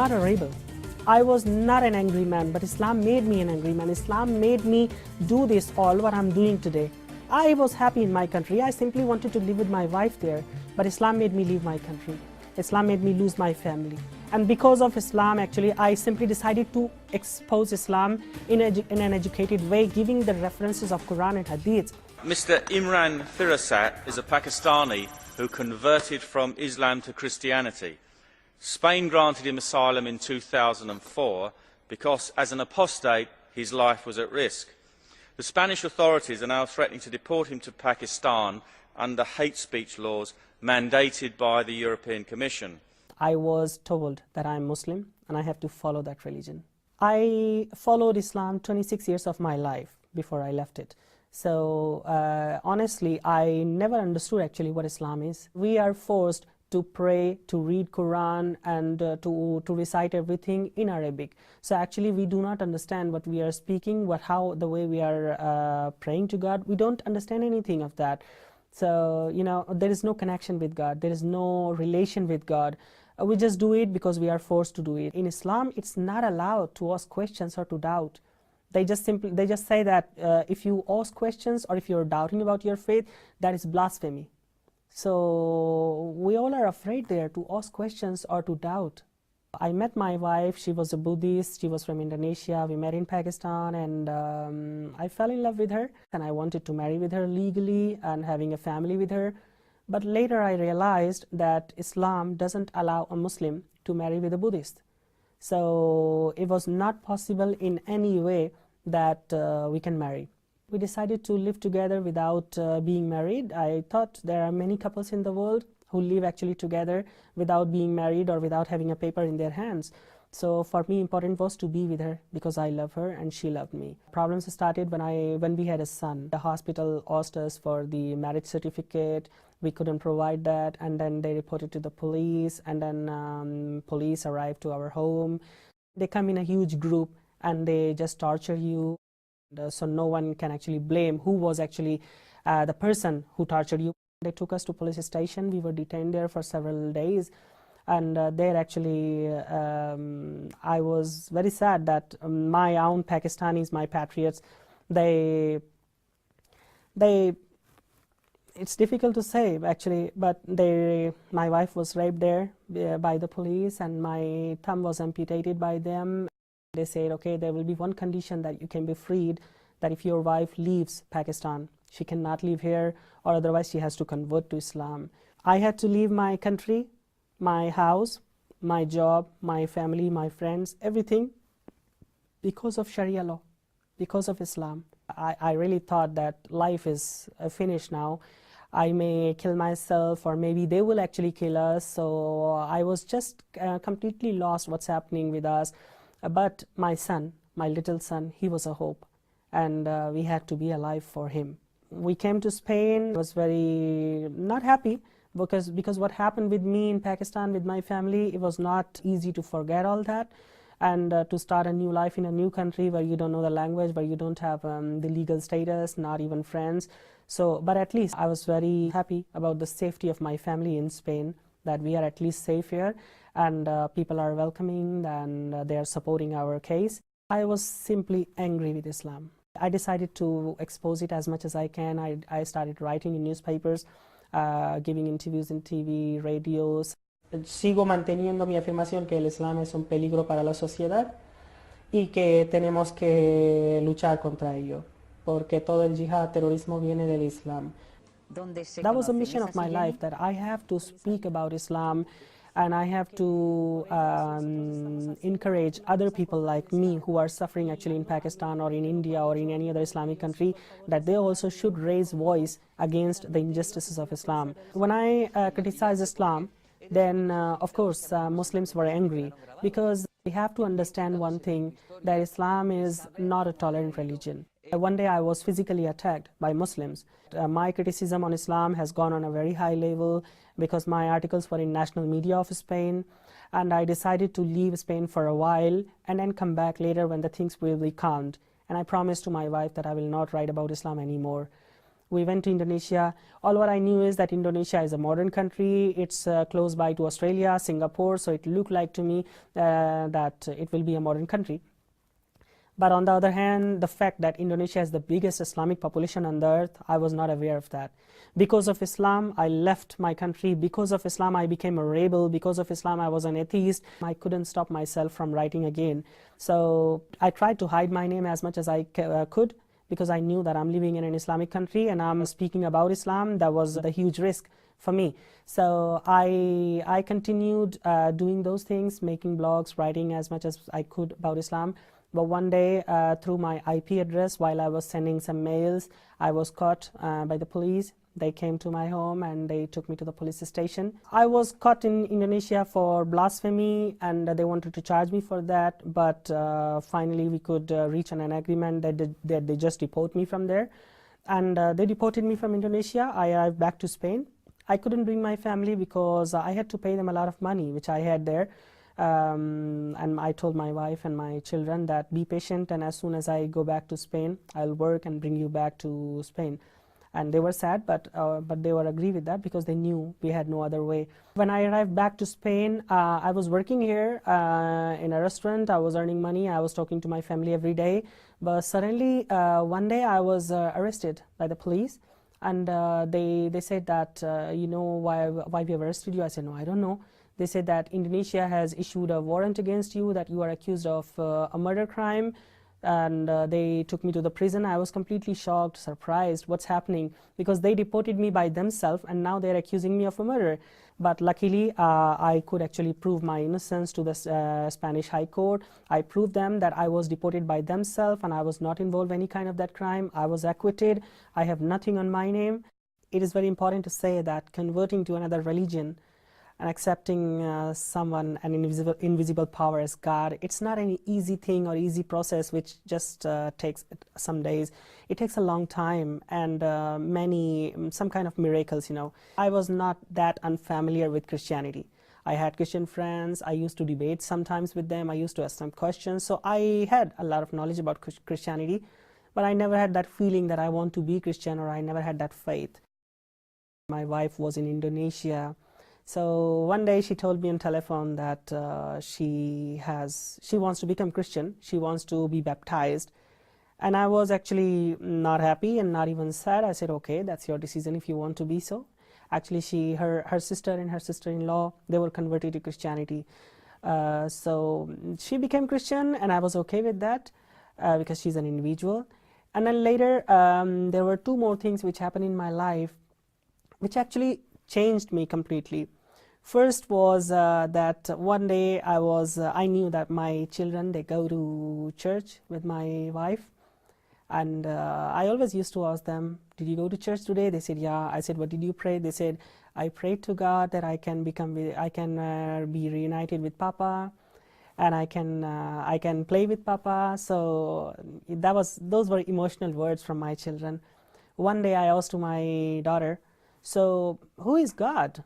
not a rebel. I was not an angry man, but Islam made me an angry man. Islam made me do this all what I'm doing today. I was happy in my country. I simply wanted to live with my wife there, but Islam made me leave my country. Islam made me lose my family. And because of Islam, actually, I simply decided to expose Islam in an educated way, giving the references of Quran and Hadith. Mr. IMRAN FIRASAT is a Pakistani who converted from Islam to Christianity. Spain granted him asylum in 2004 because, as an apostate, his life was at risk. The Spanish authorities are now threatening to deport him to Pakistan under hate speech laws mandated by the European Commission. I was told that I'm Muslim and I have to follow that religion. I followed Islam 26 years of my life before I left it. So honestly, I never understood actually what Islam is. We are forced to pray, to read Quran, and to recite everything in Arabic. So actually we do not understand what we are speaking, the way we are praying to God. We don't understand anything of that. So, you know, there is no connection with God. There is no relation with God. We just do it because we are forced to do it. In Islam, it's not allowed to ask questions or to doubt. They just say that if you ask questions or if you're doubting about your faith, that is blasphemy. So we all are afraid there to ask questions or to doubt. I met my wife. She was a Buddhist. She was from Indonesia. We met in Pakistan, and I fell in love with her, and I wanted to marry with her legally and having a family with her. But later I realized that Islam doesn't allow a Muslim to marry with a Buddhist. So it was not possible in any way that we can marry. We decided to live together without being married. I thought there are many couples in the world who live actually together without being married or without having a paper in their hands. So for me, important was to be with her because I love her and she loved me. Problems started when we had a son. The hospital asked us for the marriage certificate. We couldn't provide that, and then they reported to the police, and then police arrived to our home. They come in a huge group and they just torture you. So no one can actually blame who was actually the person who tortured you. They took us to police station. We were detained there for several days. And there actually, I was very sad that my own Pakistanis, my patriots, it's difficult to say actually, but my wife was raped there by the police, and my thumb was amputated by them. They said, okay, there will be one condition that you can be freed, that if your wife leaves Pakistan, she cannot live here, or otherwise she has to convert to Islam. I had to leave my country, my house, my job, my family, my friends, everything, because of Sharia law, because of Islam. I really thought that life is finished now. I may kill myself, or maybe they will actually kill us. So I was just completely lost what's happening with us. But my son, my little son, he was a hope, and we had to be alive for him. We came to Spain. I was very not happy because what happened with me in Pakistan with my family, it was not easy to forget all that, and to start a new life in a new country where you don't know the language, where you don't have the legal status, not even friends. So, but at least I was very happy about the safety of my family in Spain, that we are at least safe here, and people are welcoming, and they are supporting our case. I was simply angry with Islam. I decided to expose it as much as I can. I started writing in newspapers, giving interviews in TV, radios. Sigo manteniendo mi afirmación que el Islam es un peligro para la sociedad y que tenemos que luchar contra ello, porque todo el yihad, terrorismo viene del Islam. That was a mission of my life, that I have to speak about Islam, and I have to encourage other people like me who are suffering actually in Pakistan or in India or in any other Islamic country, that they also should raise voice against the injustices of Islam. When I criticized Islam, then of course Muslims were angry, because we have to understand one thing, that Islam is not a tolerant religion. One day I was physically attacked by Muslims. My criticism on Islam has gone on a very high level because my articles were in national media of Spain, and I decided to leave Spain for a while and then come back later when the things will be calmed. And I promised to my wife that I will not write about Islam anymore. We went to Indonesia. All what I knew is that Indonesia is a modern country. It's close by to Australia, Singapore, so it looked like to me that it will be a modern country. But on the other hand, the fact that Indonesia is the biggest Islamic population on the earth, I was not aware of that. Because of Islam, I left my country. Because of Islam, I became a rebel. Because of Islam, I was an atheist. I couldn't stop myself from writing again. So I tried to hide my name as much as I could, because I knew that I'm living in an Islamic country and I'm speaking about Islam. That was a huge risk for me. So I continued doing those things, making blogs, writing as much as I could about Islam. But one day, through my IP address, while I was sending some mails, I was caught by the police. They came to my home and they took me to the police station. I was caught in Indonesia for blasphemy, and they wanted to charge me for that. But finally, we could reach an agreement that they just deport me from there. And they deported me from Indonesia. I arrived back to Spain. I couldn't bring my family because I had to pay them a lot of money, which I had there. And I told my wife and my children that be patient, and as soon as I go back to Spain, I'll work and bring you back to Spain. And they were sad, but they were agree with that because they knew we had no other way. When I arrived back to Spain, I was working here in a restaurant. I was earning money. I was talking to my family every day. But suddenly, one day I was arrested by the police. And they said that, you know, why we have arrested you? I said, no, I don't know. They said that Indonesia has issued a warrant against you, that you are accused of a murder crime. And they took me to the prison. I was completely shocked, surprised, what's happening? Because they deported me by themselves and now they're accusing me of a murder. But luckily, I could actually prove my innocence to the Spanish High Court. I proved them that I was deported by themselves and I was not involved in any kind of that crime. I was acquitted. I have nothing on my name. It is very important to say that converting to another religion and accepting someone, an invisible power as God, it's not an easy thing or easy process which just takes some days. It takes a long time and some kind of miracles, you know. I was not that unfamiliar with Christianity. I had Christian friends. I used to debate sometimes with them. I used to ask some questions. So I had a lot of knowledge about Christianity, but I never had that feeling that I want to be Christian, or I never had that faith. My wife was in Indonesia. So one day she told me on telephone that she wants to become Christian. She wants to be baptized. And I was actually not happy and not even sad. I said, okay, that's your decision if you want to be so. Actually, her sister and her sister-in-law, they were converted to Christianity. So she became Christian and I was okay with that because she's an individual. And then later, there were two more things which happened in my life which actually changed me completely. First was that one day I knew that my children, they go to church with my wife, and I always used to ask them, did you go to church today? They said, yeah. I said, what did you pray? They said, I prayed to God that I can be reunited with Papa, and I can play with Papa. So those were emotional words from my children. One day I asked to my daughter, so who is God?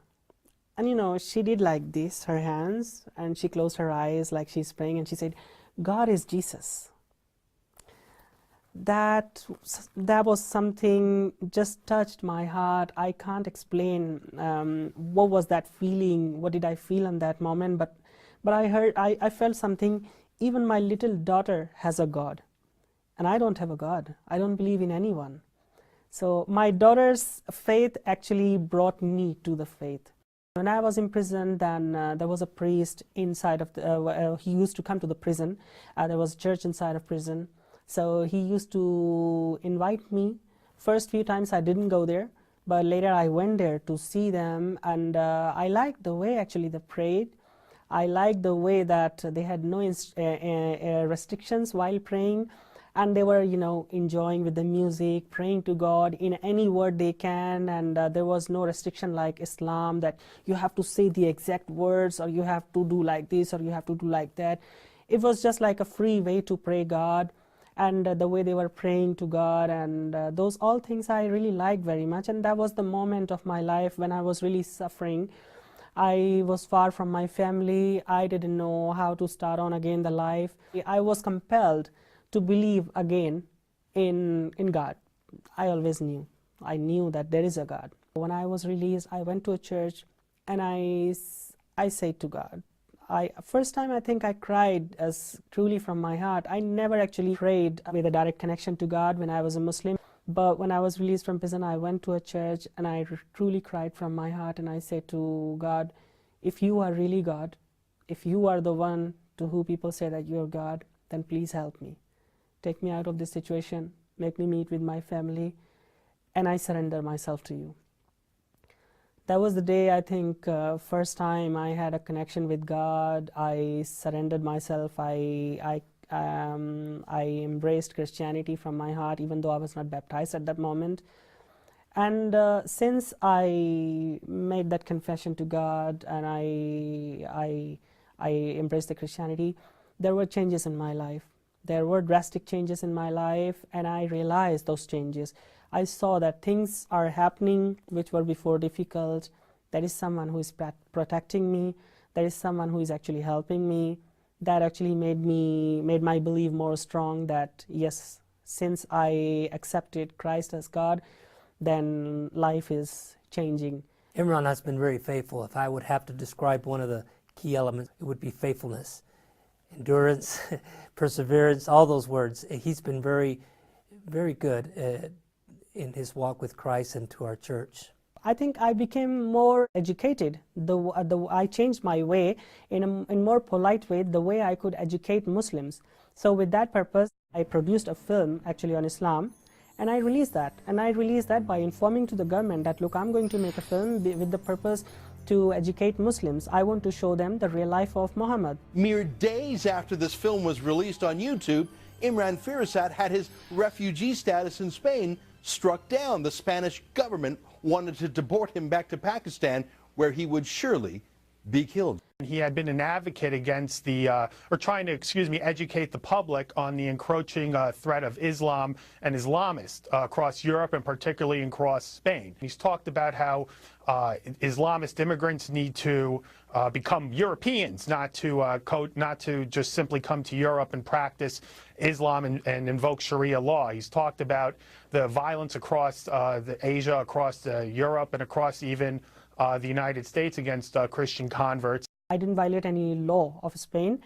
And you know, she did like this, her hands, and she closed her eyes like she's praying, and she said, God is Jesus. That was something just touched my heart. I can't explain what was that feeling, what did I feel in that moment, but I felt something. Even my little daughter has a God, and I don't have a God. I don't believe in anyone. So my daughter's faith actually brought me to the faith. When I was in prison, then there was a priest inside of he used to come to the prison. There was a church inside of prison. So he used to invite me. First few times I didn't go there, but later I went there to see them, and I liked the way actually they prayed. I liked the way that they had no restrictions while praying. And they were, you know, enjoying with the music, praying to God in any word they can, and there was no restriction like Islam that you have to say the exact words, or you have to do like this, or you have to do like that. It was just like a free way to pray God, and the way they were praying to God, and those all things I really liked very much. And that was the moment of my life when I was really suffering. I was far from my family. I didn't know how to start on again the life. I was compelled to believe again in God. I always knew. I knew that there is a God. When I was released, I went to a church and I said to God, first time I think I cried as truly from my heart. I never actually prayed with a direct connection to God when I was a Muslim. But when I was released from prison, I went to a church and I truly cried from my heart, and I said to God, if you are really God, if you are the one to whom people say that you're God, then please help me. Take me out of this situation, make me meet with my family, and I surrender myself to you. That was the day, I think, first time I had a connection with God. I surrendered myself. I embraced Christianity from my heart, even though I was not baptized at that moment. And since I made that confession to God and I embraced the Christianity, there were changes in my life. There were drastic changes in my life, and I realized those changes. I saw that things are happening which were before difficult. There is someone who is protecting me. There is someone who is actually helping me. That actually made my belief more strong that yes, since I accepted Christ as God, then life is changing. Imran has been very faithful. If I would have to describe one of the key elements, it would be faithfulness, endurance, perseverance, all those words. He's been very, very good in his walk with Christ and to our church. I think I became more educated. I changed my way in a more polite way, the way I could educate Muslims. So with that purpose, I produced a film actually on Islam, and I released that. And I released that by informing to the government that, look, I'm going to make a film with the purpose to educate Muslims. I want to show them the real life of Muhammad. Mere days after this film was released on YouTube, IMRAN FIRASAT had his refugee status in Spain struck down. The Spanish government wanted to deport him back to Pakistan, where he would surely be killed. He had been an advocate against trying to, educate the public on the encroaching threat of Islam and Islamists across Europe and particularly across Spain. He's talked about how Islamist immigrants need to become Europeans, not to just simply come to Europe and practice Islam and invoke Sharia law. He's talked about the violence across Asia, across Europe, and across even the United States against Christian converts. I didn't violate any law of Spain.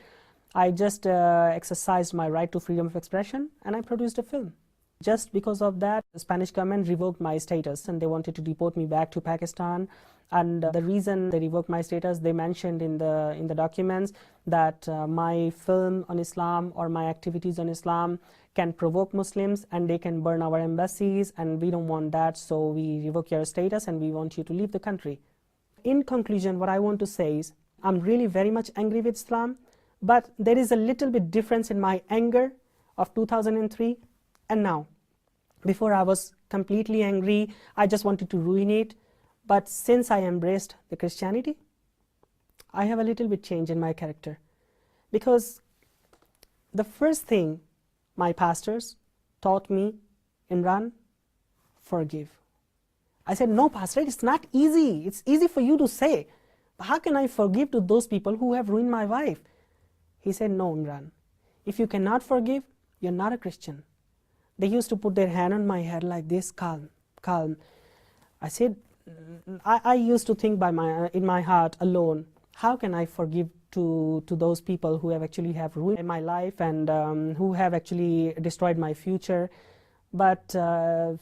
I just exercised my right to freedom of expression, and I produced a film. Just because of that, the Spanish government revoked my status, and they wanted to deport me back to Pakistan. And the reason they revoked my status, they mentioned in the documents that my film on Islam or my activities on Islam can provoke Muslims and they can burn our embassies, and we don't want that, so we revoke your status and we want you to leave the country. In conclusion, what I want to say is, I'm really very much angry with Islam, but there is a little bit difference in my anger of 2003 and now. Before I was completely angry, I just wanted to ruin it. But since I embraced the Christianity, I have a little bit change in my character. Because the first thing my pastors taught me, Imran, forgive. I said, no, Pastor, it's not easy. It's easy for you to say. But how can I forgive to those people who have ruined my wife? He said, no, Imran. If you cannot forgive, you're not a Christian. They used to put their hand on my head like this, calm, calm. I said, I used to think in my heart alone, how can I forgive to those people who have actually ruined my life and who have actually destroyed my future? But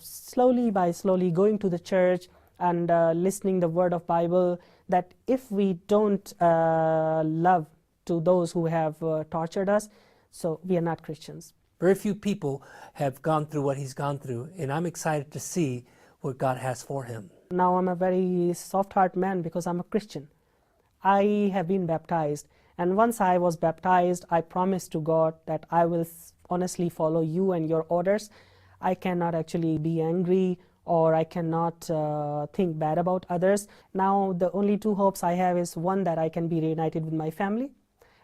slowly by slowly going to the church and listening the word of Bible, that if we don't love to those who have tortured us, so we are not Christians. Very few people have gone through what he's gone through, and I'm excited to see what God has for him. Now I'm a very soft-hearted man because I'm a Christian. I have been baptized, and once I was baptized, I promised to God that I will honestly follow you and your orders. I cannot actually be angry, or I cannot think bad about others. Now the only two hopes I have is, one, that I can be reunited with my family,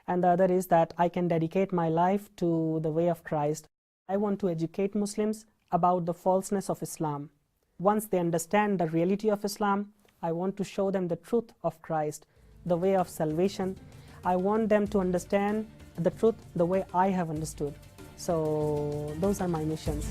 and the other is that I can dedicate my life to the way of Christ. I want to educate Muslims about the falseness of Islam. Once they understand the reality of Islam, I want to show them the truth of Christ, the way of salvation. I want them to understand the truth the way I have understood. So those are my missions.